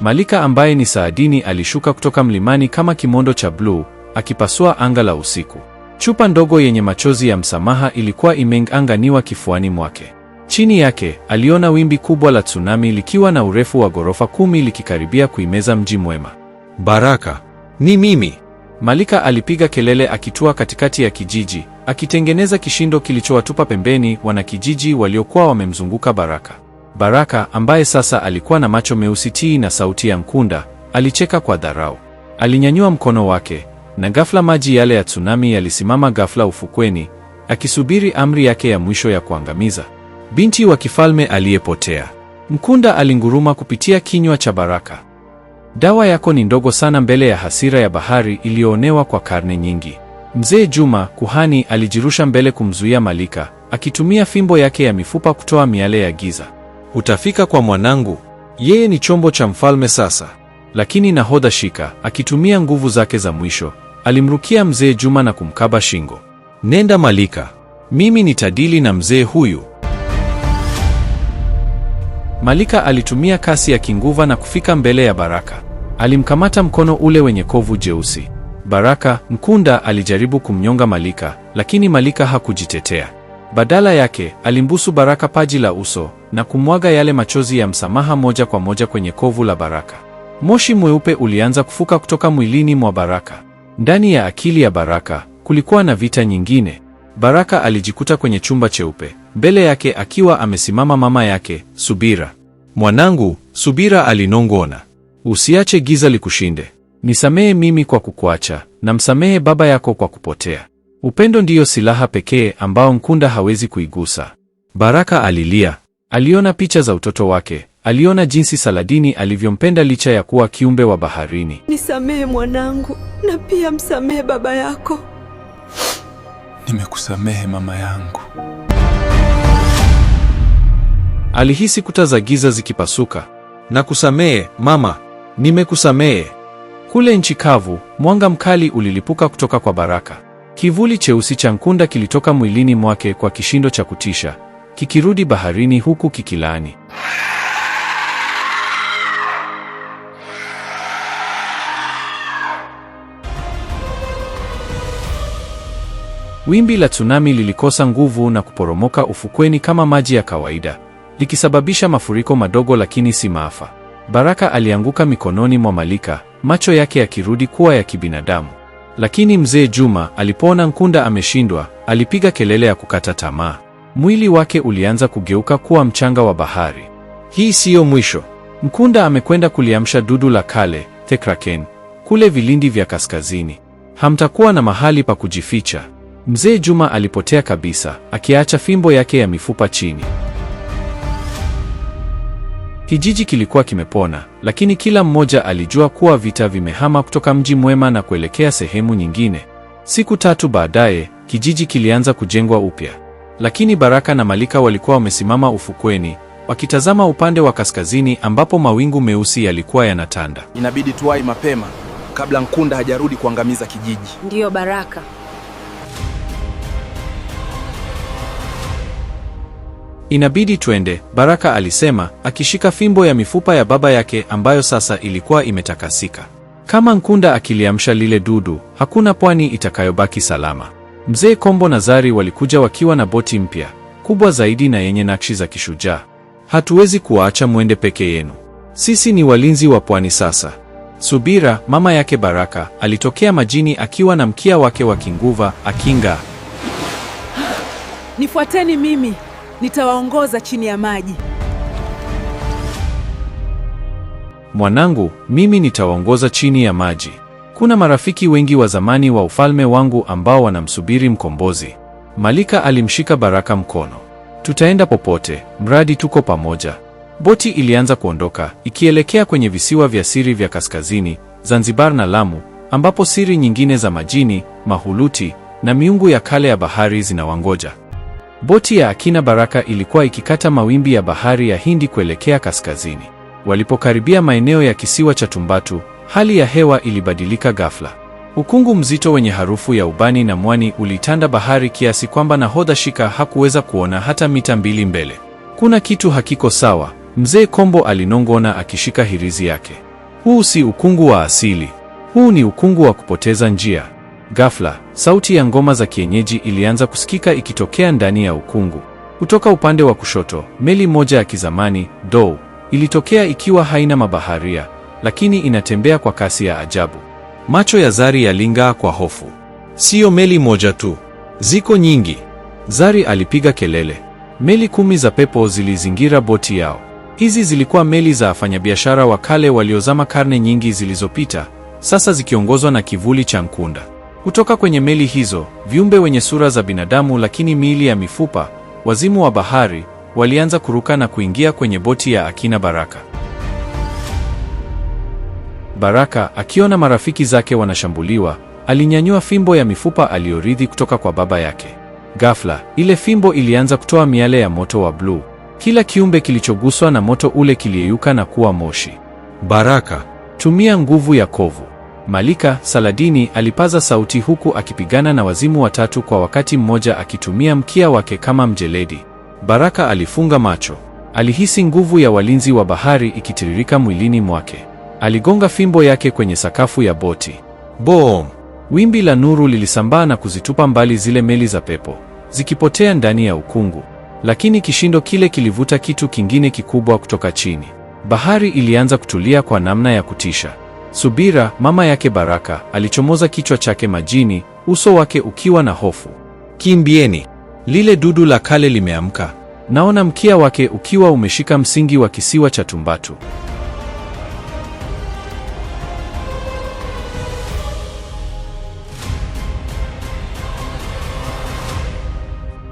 Malika ambaye ni Saadini alishuka kutoka mlimani kama kimondo cha bluu, akipasua anga la usiku. Chupa ndogo yenye machozi ya msamaha ilikuwa imeanganiwa kifuani mwake. Chini yake, aliona wimbi kubwa la tsunami likiwa na urefu wa ghorofa 10 likikaribia kuimeza mji mwema. Baraka, ni mimi. Malika alipiga kelele akitua katikati ya kijiji, akitengeneza kishindo kilichowatupa pembeni wanakijiji waliokuwa wamemzunguka Baraka. Baraka, ambaye sasa alikuwa na macho meusi tii na sauti ya Nkunda, alicheka kwa dharau. Alinyanyua mkono wake, na ghafla maji yale ya tsunami yalisimama ghafla ufukweni, akisubiri amri yake ya mwisho ya kuangamiza. Binti wa kifalme aliyepotea. Nkunda alinguruma kupitia kinywa cha Baraka. Dawa yako ni ndogo sana mbele ya hasira ya bahari iliyoonewa kwa karne nyingi. Mzee Juma, kuhani, alijirusha mbele kumzuia Malika, akitumia fimbo yake ya mifupa kutoa miale ya giza. Utafika kwa mwanangu. Yeye ni chombo cha mfalme sasa. Lakini nahodha Shika, akitumia nguvu zake za mwisho, alimrukia mzee Juma na kumkaba shingo. Nenda Malika. Mimi nitadili na mzee huyu. Malika alitumia kasi ya kinguva na kufika mbele ya Baraka. Alimkamata mkono ule wenye kovu jeusi. Baraka, Nkunda alijaribu kumnyonga Malika, lakini Malika hakujitetea. Badala yake, alimbusu Baraka paji la uso na kumwaga yale machozi ya msamaha moja kwa moja kwenye kovu la Baraka. Moshi mweupe ulianza kufuka kutoka mwilini mwa Baraka. Ndani ya akili ya Baraka, kulikuwa na vita nyingine. Baraka alijikuta kwenye chumba cheupe, mbele yake akiwa amesimama mama yake, Subira. Mwanangu, Subira alinong'ona. Usiache giza likushinde. Nisamehe mimi kwa kukuacha, na msamehe baba yako kwa kupotea. Upendo ndiyo silaha pekee ambao Nkunda hawezi kuigusa. Baraka alilia. Aliona picha za utoto wake. Aliona jinsi Saladini alivyompenda licha ya kuwa kiumbe wa baharini. Nisamehe mwanangu, na pia msamehe baba yako. Nimekusamehe mama yangu. Alihisi kuta za giza zikipasuka. Nakusamehe mama, nimekusamehe. Kule nchi kavu, mwanga mkali ulilipuka kutoka kwa Baraka. Kivuli cheusi cha Nkunda kilitoka mwilini mwake kwa kishindo cha kutisha, kikirudi baharini huku kikilaani. Wimbi la tsunami lilikosa nguvu na kuporomoka ufukweni kama maji ya kawaida, likisababisha mafuriko madogo lakini si maafa. Baraka alianguka mikononi mwa Malika, macho yake yakirudi kuwa ya kibinadamu. Lakini mzee Juma alipoona Nkunda ameshindwa, alipiga kelele ya kukata tamaa. Mwili wake ulianza kugeuka kuwa mchanga wa bahari. Hii siyo mwisho. Nkunda amekwenda kuliamsha dudu la kale, The Kraken, kule vilindi vya kaskazini. Hamtakuwa na mahali pa kujificha. Mzee Juma alipotea kabisa, akiacha fimbo yake ya mifupa chini. Kijiji kilikuwa kimepona, lakini kila mmoja alijua kuwa vita vimehama kutoka Mji Mwema na kuelekea sehemu nyingine. Siku 3 baadaye, kijiji kilianza kujengwa upya. Lakini Baraka na Malika walikuwa wamesimama ufukweni, wakitazama upande wa kaskazini ambapo mawingu meusi yalikuwa yanatanda. Inabidi tuwai mapema kabla Nkunda hajarudi kuangamiza kijiji. Ndiyo Baraka. Inabidi twende, Baraka alisema, akishika fimbo ya mifupa ya baba yake ambayo sasa ilikuwa imetakasika. Kama Nkunda akiliamsha lile dudu, hakuna pwani itakayobaki salama. Mzee Kombo na Zari walikuja wakiwa na boti mpya, kubwa zaidi na yenye nakshi za kishujaa. Hatuwezi kuwaacha mwende peke yenu. Sisi ni walinzi wa pwani sasa. Subira, mama yake Baraka, alitokea majini akiwa na mkia wake wa kinguva, akinga. Nifuateni mimi, nitawaongoza chini ya maji. Mwanangu, mimi nitawaongoza chini ya maji. Kuna marafiki wengi wa zamani wa ufalme wangu ambao wanamsubiri mkombozi. Malika alimshika Baraka mkono. Tutaenda popote, mradi tuko pamoja. Boti ilianza kuondoka, ikielekea kwenye visiwa vya siri vya kaskazini, Zanzibar na Lamu, ambapo siri nyingine za majini, mahuluti na miungu ya kale ya bahari zinawangoja. Boti ya akina Baraka ilikuwa ikikata mawimbi ya bahari ya Hindi kuelekea kaskazini. Walipokaribia maeneo ya kisiwa cha Tumbatu, hali ya hewa ilibadilika ghafla. Ukungu mzito wenye harufu ya ubani na mwani ulitanda bahari kiasi kwamba nahodha Shika hakuweza kuona hata mita 2 mbele. Kuna kitu hakiko sawa, mzee Kombo alinong'ona akishika hirizi yake. Huu si ukungu wa asili. Huu ni ukungu wa kupoteza njia. Ghafla, sauti ya ngoma za kienyeji ilianza kusikika ikitokea ndani ya ukungu. Kutoka upande wa kushoto, meli moja ya kizamani, Dhow, ilitokea ikiwa haina mabaharia, lakini inatembea kwa kasi ya ajabu. Macho ya Zari yaling'aa kwa hofu. Siyo meli moja tu, ziko nyingi. Zari alipiga kelele. Meli 10 za pepo zilizingira boti yao. Hizi zilikuwa meli za wafanyabiashara wa kale waliozama karne nyingi zilizopita, sasa zikiongozwa na kivuli cha Nkunda. Kutoka kwenye meli hizo, viumbe wenye sura za binadamu lakini miili ya mifupa, wazimu wa bahari, walianza kuruka na kuingia kwenye boti ya akina Baraka. Baraka, akiona marafiki zake wanashambuliwa, alinyanyua fimbo ya mifupa aliyorithi kutoka kwa baba yake. Ghafla, ile fimbo ilianza kutoa miale ya moto wa bluu. Kila kiumbe kilichoguswa na moto ule kiliyeyuka na kuwa moshi. Baraka, tumia nguvu ya kovu. Malika, Saladini, alipaza sauti huku akipigana na wazimu watatu kwa wakati mmoja akitumia mkia wake kama mjeledi. Baraka alifunga macho. Alihisi nguvu ya walinzi wa bahari ikitiririka mwilini mwake. Aligonga fimbo yake kwenye sakafu ya boti. Boom! Wimbi la nuru lilisambaa na kuzitupa mbali zile meli za pepo, zikipotea ndani ya ukungu. Lakini kishindo kile kilivuta kitu kingine kikubwa kutoka chini. Bahari ilianza kutulia kwa namna ya kutisha. Subira, mama yake Baraka, alichomoza kichwa chake majini, uso wake ukiwa na hofu. Kimbieni! Lile dudu la kale limeamka. Naona mkia wake ukiwa umeshika msingi wa kisiwa cha Tumbatu.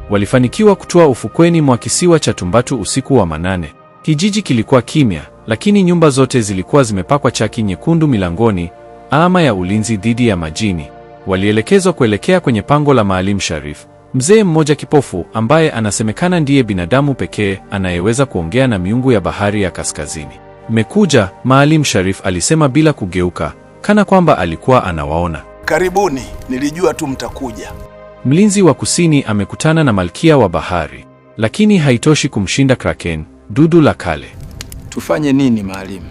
Walifanikiwa kutua ufukweni mwa kisiwa cha Tumbatu usiku wa manane. Kijiji kilikuwa kimya, lakini nyumba zote zilikuwa zimepakwa chaki nyekundu milangoni, alama ya ulinzi dhidi ya majini. Walielekezwa kuelekea kwenye pango la Maalim Sharif, mzee mmoja kipofu ambaye anasemekana ndiye binadamu pekee anayeweza kuongea na miungu ya bahari ya kaskazini. Mmekuja, Maalim Sharif alisema bila kugeuka, kana kwamba alikuwa anawaona. Karibuni, nilijua tu mtakuja. Mlinzi wa kusini amekutana na malkia wa bahari. lakini haitoshi kumshinda Kraken, dudu la kale. Tufanye nini Maalim?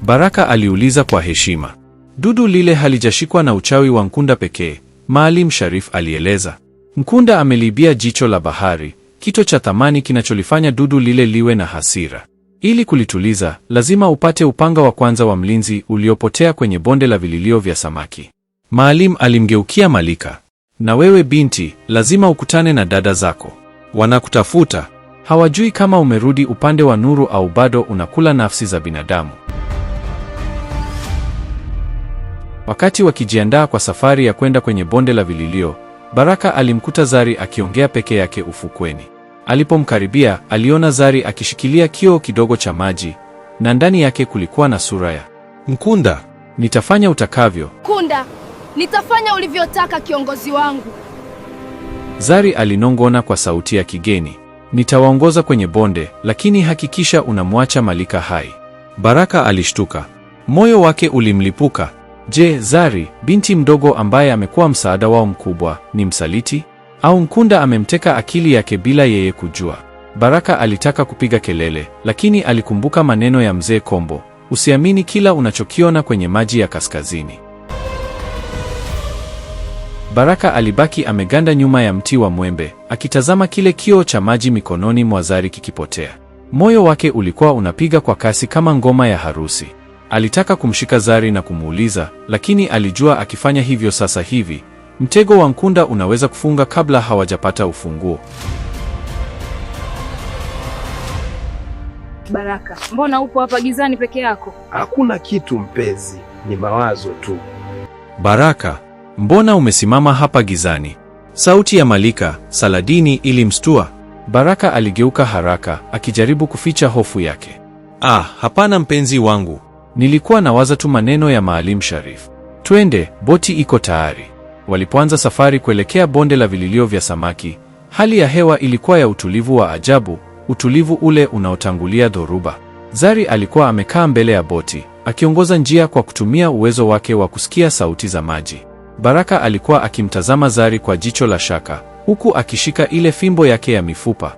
Baraka aliuliza kwa heshima. Dudu lile halijashikwa na uchawi wa Nkunda pekee, Maalim Sharif alieleza. Nkunda amelibia jicho la bahari, kito cha thamani kinacholifanya dudu lile liwe na hasira. Ili kulituliza, lazima upate upanga wa kwanza wa mlinzi uliopotea kwenye bonde la vililio vya samaki. Maalim alimgeukia Malika. Na wewe binti, lazima ukutane na dada zako. Wanakutafuta. Hawajui kama umerudi upande wa nuru au bado unakula nafsi za binadamu. Wakati wakijiandaa kwa safari ya kwenda kwenye bonde la vililio, Baraka alimkuta Zari akiongea peke yake ufukweni. Alipomkaribia, aliona Zari akishikilia kioo kidogo cha maji, na ndani yake kulikuwa na sura ya Nkunda. Nitafanya utakavyo. Nkunda, nitafanya ulivyotaka kiongozi wangu. Zari alinong'ona kwa sauti ya kigeni. Nitawaongoza kwenye bonde, lakini hakikisha unamwacha Malika hai. Baraka alishtuka. Moyo wake ulimlipuka. Je, Zari, binti mdogo ambaye amekuwa msaada wao mkubwa, ni msaliti? Au Nkunda amemteka akili yake bila yeye kujua? Baraka alitaka kupiga kelele, lakini alikumbuka maneno ya mzee Kombo, usiamini kila unachokiona kwenye maji ya kaskazini. Baraka alibaki ameganda nyuma ya mti wa mwembe, akitazama kile kioo cha maji mikononi mwa Zari kikipotea. Moyo wake ulikuwa unapiga kwa kasi kama ngoma ya harusi. Alitaka kumshika Zari na kumuuliza, lakini alijua akifanya hivyo sasa hivi, mtego wa Nkunda unaweza kufunga kabla hawajapata ufunguo. Baraka, mbona upo hapa gizani peke yako? Hakuna kitu mpenzi, ni mawazo tu. Baraka, mbona umesimama hapa gizani? Sauti ya Malika, Saladini, ilimstua. Baraka aligeuka haraka, akijaribu kuficha hofu yake. Hapana mpenzi wangu. Nilikuwa nawaza tu maneno ya Maalim Sharif. Twende, boti iko tayari. Walipoanza safari kuelekea bonde la vililio vya samaki, hali ya hewa ilikuwa ya utulivu wa ajabu, utulivu ule unaotangulia dhoruba. Zari alikuwa amekaa mbele ya boti, akiongoza njia kwa kutumia uwezo wake wa kusikia sauti za maji. Baraka alikuwa akimtazama Zari kwa jicho la shaka, huku akishika ile fimbo yake ya mifupa.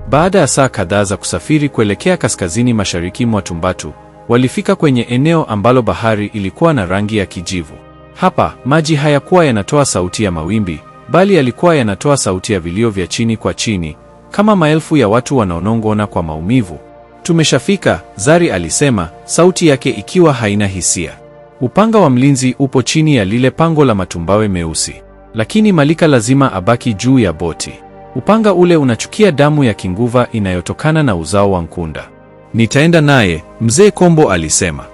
Baada ya saa kadhaa za kusafiri kuelekea kaskazini mashariki mwa Tumbatu, walifika kwenye eneo ambalo bahari ilikuwa na rangi ya kijivu. Hapa, maji hayakuwa yanatoa sauti ya mawimbi, bali yalikuwa yanatoa sauti ya vilio vya chini kwa chini, kama maelfu ya watu wanaonong'ona kwa maumivu. Tumeshafika, Zari alisema, sauti yake ikiwa haina hisia. Upanga wa mlinzi upo chini ya lile pango la matumbawe meusi, lakini Malika lazima abaki juu ya boti. Upanga ule unachukia damu ya kinguva inayotokana na uzao wa Nkunda. Nitaenda naye, mzee Kombo alisema.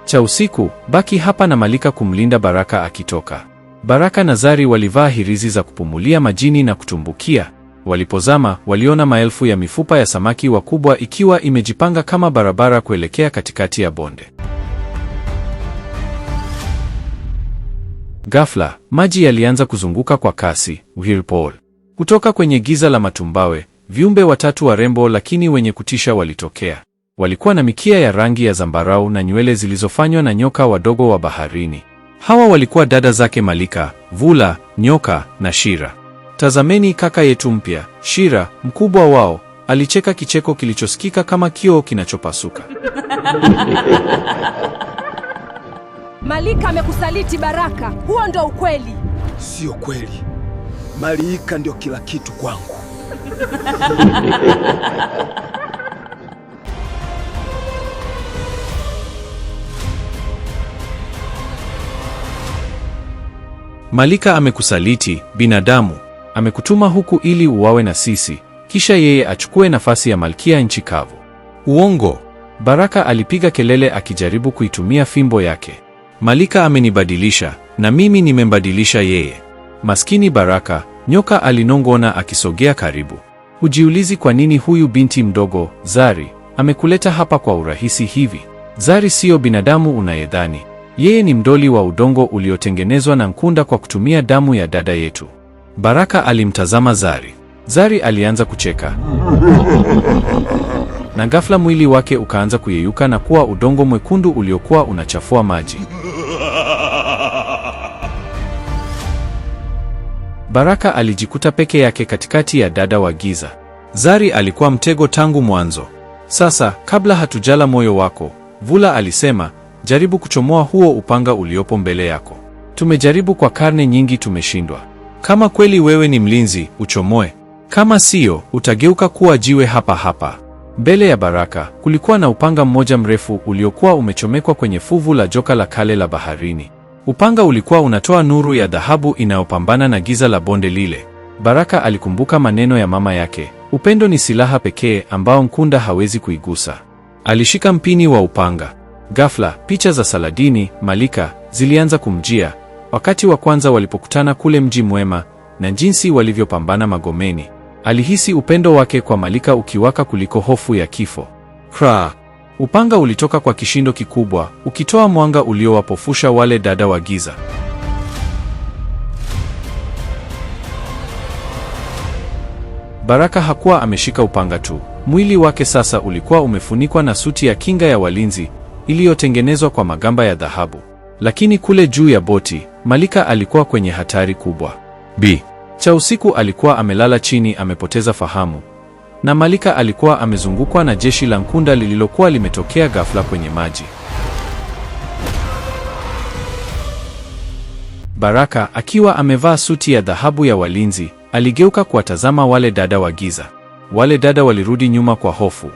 Cha usiku, baki hapa na Malika kumlinda Baraka akitoka. Baraka na Zari walivaa hirizi za kupumulia majini na kutumbukia. Walipozama, waliona maelfu ya mifupa ya samaki wakubwa ikiwa imejipanga kama barabara kuelekea katikati ya bonde. Ghafla, maji yalianza kuzunguka kwa kasi, whirlpool. Kutoka kwenye giza la matumbawe, viumbe watatu warembo lakini wenye kutisha walitokea. Walikuwa na mikia ya rangi ya zambarau na nywele zilizofanywa na nyoka wadogo wa baharini. Hawa walikuwa dada zake Malika, Vula, Nyoka na Shira. Tazameni kaka yetu mpya, Shira, mkubwa wao, alicheka kicheko kilichosikika kama kioo kinachopasuka. Malika amekusaliti Baraka, huo ndo ukweli. Sio kweli. Malika ndio kila kitu kwangu. Malika amekusaliti, binadamu. Amekutuma huku ili uwawe na sisi, kisha yeye achukue nafasi ya malkia nchi kavu. Uongo. Baraka alipiga kelele akijaribu kuitumia fimbo yake. Malika amenibadilisha, na mimi nimembadilisha yeye. Maskini Baraka, Nyoka alinong'ona akisogea karibu. Hujiulizi kwa nini huyu binti mdogo, Zari, amekuleta hapa kwa urahisi hivi? Zari siyo binadamu unayedhani. Yeye ni mdoli wa udongo uliotengenezwa na Nkunda kwa kutumia damu ya dada yetu. Baraka alimtazama Zari. Zari alianza kucheka. Na ghafla mwili wake ukaanza kuyeyuka na kuwa udongo mwekundu uliokuwa unachafua maji. Baraka alijikuta peke yake katikati ya dada wa giza. Zari alikuwa mtego tangu mwanzo. Sasa, kabla hatujala moyo wako, Vula alisema, jaribu kuchomoa huo upanga uliopo mbele yako. Tumejaribu kwa karne nyingi, tumeshindwa. Kama kweli wewe ni mlinzi, uchomoe. Kama siyo, utageuka kuwa jiwe hapa hapa. Mbele ya Baraka kulikuwa na upanga mmoja mrefu uliokuwa umechomekwa kwenye fuvu la joka la kale la baharini. Upanga ulikuwa unatoa nuru ya dhahabu inayopambana na giza la bonde lile. Baraka alikumbuka maneno ya mama yake, upendo ni silaha pekee ambao Nkunda hawezi kuigusa. Alishika mpini wa upanga. Ghafla, picha za Saladini, Malika zilianza kumjia, wakati wa kwanza walipokutana kule Mji Mwema na jinsi walivyopambana magomeni. Alihisi upendo wake kwa Malika ukiwaka kuliko hofu ya kifo. Kra! Upanga ulitoka kwa kishindo kikubwa, ukitoa mwanga uliowapofusha wale dada wa giza. Baraka hakuwa ameshika upanga tu. Mwili wake sasa ulikuwa umefunikwa na suti ya kinga ya walinzi iliyotengenezwa kwa magamba ya dhahabu. Lakini kule juu ya boti, Malika alikuwa kwenye hatari kubwa. Cha usiku alikuwa amelala chini amepoteza fahamu. Na Malika alikuwa amezungukwa na jeshi la Nkunda lililokuwa limetokea ghafla kwenye maji. Baraka, akiwa amevaa suti ya dhahabu ya walinzi, aligeuka kuwatazama wale dada wa giza. Wale dada walirudi nyuma kwa hofu.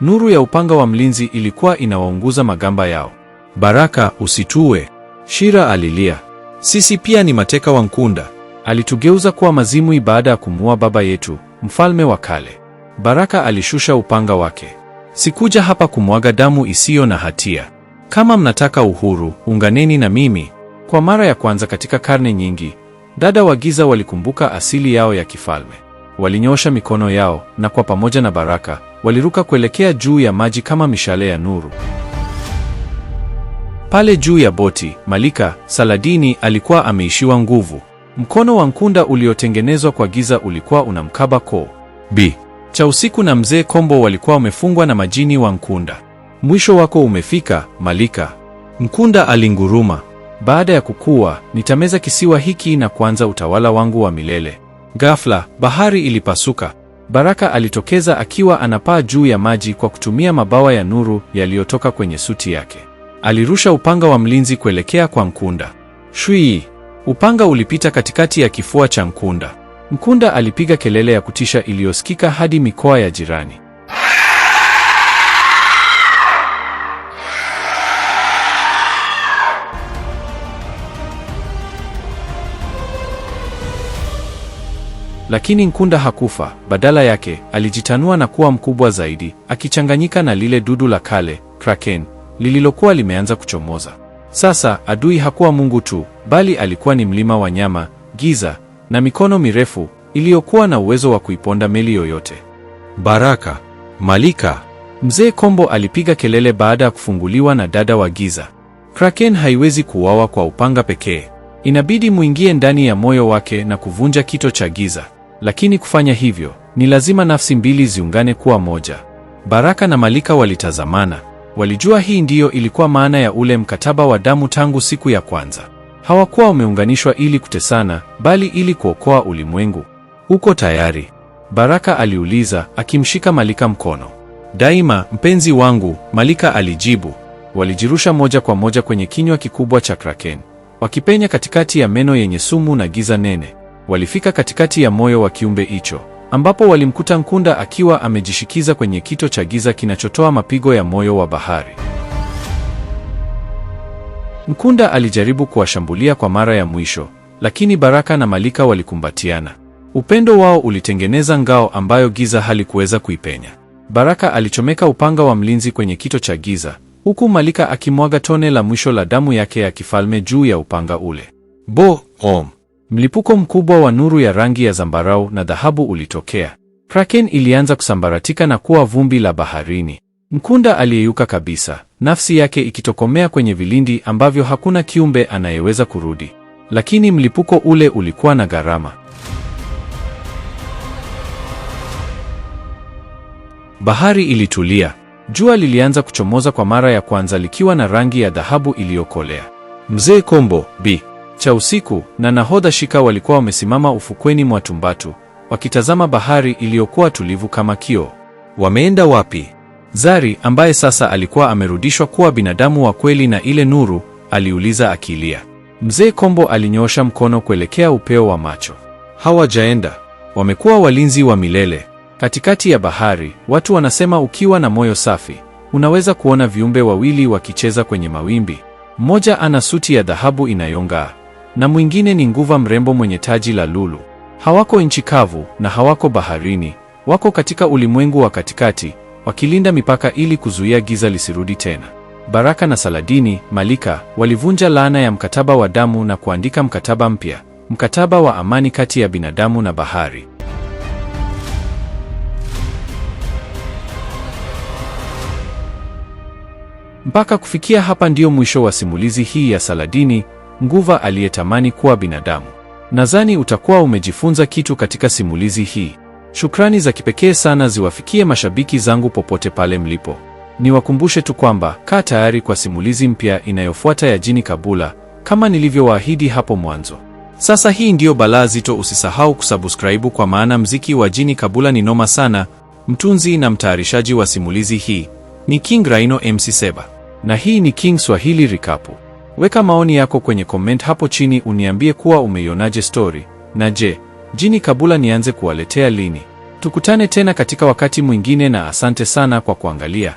Nuru ya upanga wa mlinzi ilikuwa inawaunguza magamba yao. Baraka, usitue, Shira alilia. Sisi pia ni mateka wa Nkunda. Alitugeuza kuwa mazimwi baada ya kumuua baba yetu, mfalme wa kale. Baraka alishusha upanga wake. Sikuja hapa kumwaga damu isiyo na hatia. Kama mnataka uhuru, unganeni na mimi. Kwa mara ya kwanza katika karne nyingi, dada wa giza walikumbuka asili yao ya kifalme. Walinyosha mikono yao na kwa pamoja na Baraka, waliruka kuelekea juu ya maji kama mishale ya nuru. Pale juu ya boti, Malika, Saladini alikuwa ameishiwa nguvu. Mkono wa Nkunda uliotengenezwa kwa giza ulikuwa unamkaba koo. Cha usiku na Mzee Kombo walikuwa wamefungwa na majini wa Nkunda. Mwisho wako umefika, Malika. Nkunda alinguruma. Baada ya kukua, nitameza kisiwa hiki na kuanza utawala wangu wa milele. Ghafla, bahari ilipasuka. Baraka alitokeza akiwa anapaa juu ya maji kwa kutumia mabawa ya nuru yaliyotoka kwenye suti yake. Alirusha upanga wa mlinzi kuelekea kwa Nkunda. Shwii! Upanga ulipita katikati ya kifua cha Nkunda. Nkunda alipiga kelele ya kutisha iliyosikika hadi mikoa ya jirani. Lakini Nkunda hakufa. Badala yake, alijitanua na kuwa mkubwa zaidi, akichanganyika na lile dudu la kale, Kraken, lililokuwa limeanza kuchomoza. Sasa, adui hakuwa Mungu tu, bali alikuwa ni mlima wa nyama, giza, na mikono mirefu, iliyokuwa na uwezo wa kuiponda meli yoyote. Baraka, Malika! Mzee Kombo alipiga kelele baada ya kufunguliwa na dada wa giza. Kraken haiwezi kuuawa kwa upanga pekee. Inabidi muingie ndani ya moyo wake na kuvunja kito cha giza. Lakini kufanya hivyo, ni lazima nafsi mbili ziungane kuwa moja. Baraka na Malika walitazamana. Walijua hii ndiyo ilikuwa maana ya ule mkataba wa damu tangu siku ya kwanza. Hawakuwa wameunganishwa ili kutesana, bali ili kuokoa ulimwengu. Uko tayari? Baraka aliuliza, akimshika Malika mkono. Daima, mpenzi wangu, Malika alijibu. Walijirusha moja kwa moja kwenye kinywa kikubwa cha Kraken. Wakipenya katikati ya meno yenye sumu na giza nene. Walifika katikati ya moyo wa kiumbe hicho, ambapo walimkuta Nkunda akiwa amejishikiza kwenye kito cha giza kinachotoa mapigo ya moyo wa bahari. Nkunda alijaribu kuwashambulia kwa mara ya mwisho, lakini Baraka na Malika walikumbatiana. Upendo wao ulitengeneza ngao ambayo giza halikuweza kuipenya. Baraka alichomeka upanga wa mlinzi kwenye kito cha giza, huku Malika akimwaga tone la mwisho la damu yake ya kifalme juu ya upanga ule. Mlipuko mkubwa wa nuru ya rangi ya zambarau na dhahabu ulitokea. Kraken ilianza kusambaratika na kuwa vumbi la baharini. Nkunda aliyeyuka kabisa, nafsi yake ikitokomea kwenye vilindi ambavyo hakuna kiumbe anayeweza kurudi. Lakini mlipuko ule ulikuwa na gharama. Bahari ilitulia. Jua lilianza kuchomoza kwa mara ya kwanza likiwa na rangi ya dhahabu iliyokolea. Mzee Kombo, cha usiku, na nahodha Shika walikuwa wamesimama ufukweni mwa Tumbatu, wakitazama bahari iliyokuwa tulivu kama kioo. Wameenda wapi? Zari, ambaye sasa alikuwa amerudishwa kuwa binadamu wa kweli na ile nuru, aliuliza akilia. Mzee Kombo alinyoosha mkono kuelekea upeo wa macho. Hawajaenda. Wamekuwa walinzi wa milele. Katikati ya bahari, watu wanasema ukiwa na moyo safi, unaweza kuona viumbe wawili wakicheza kwenye mawimbi. Mmoja ana suti ya dhahabu inayong'aa, na mwingine ni nguva mrembo mwenye taji la lulu. Hawako nchi kavu na hawako baharini, wako katika ulimwengu wa katikati, wakilinda mipaka ili kuzuia giza lisirudi tena. Baraka na Saladini, Malika, walivunja laana ya mkataba wa damu na kuandika mkataba mpya, mkataba wa amani kati ya binadamu na bahari. Mpaka kufikia hapa ndio mwisho wa simulizi hii ya Saladini, nguva aliyetamani kuwa binadamu. Nadhani utakuwa umejifunza kitu katika simulizi hii. Shukrani za kipekee sana ziwafikie mashabiki zangu popote pale mlipo. Niwakumbushe tu kwamba kaa tayari kwa simulizi mpya inayofuata ya Jini Kabula, kama nilivyowaahidi hapo mwanzo. Sasa hii ndiyo balaa zito, usisahau kusubscribe kwa maana mziki wa Jini Kabula ni noma sana. Mtunzi na mtayarishaji wa simulizi hii ni King Rhino MC Seba. Na hii ni King Swahili Recap. Weka maoni yako kwenye comment hapo chini uniambie kuwa umeionaje story. Na je, Jini Kabula nianze kuwaletea lini? Tukutane tena katika wakati mwingine na asante sana kwa kuangalia.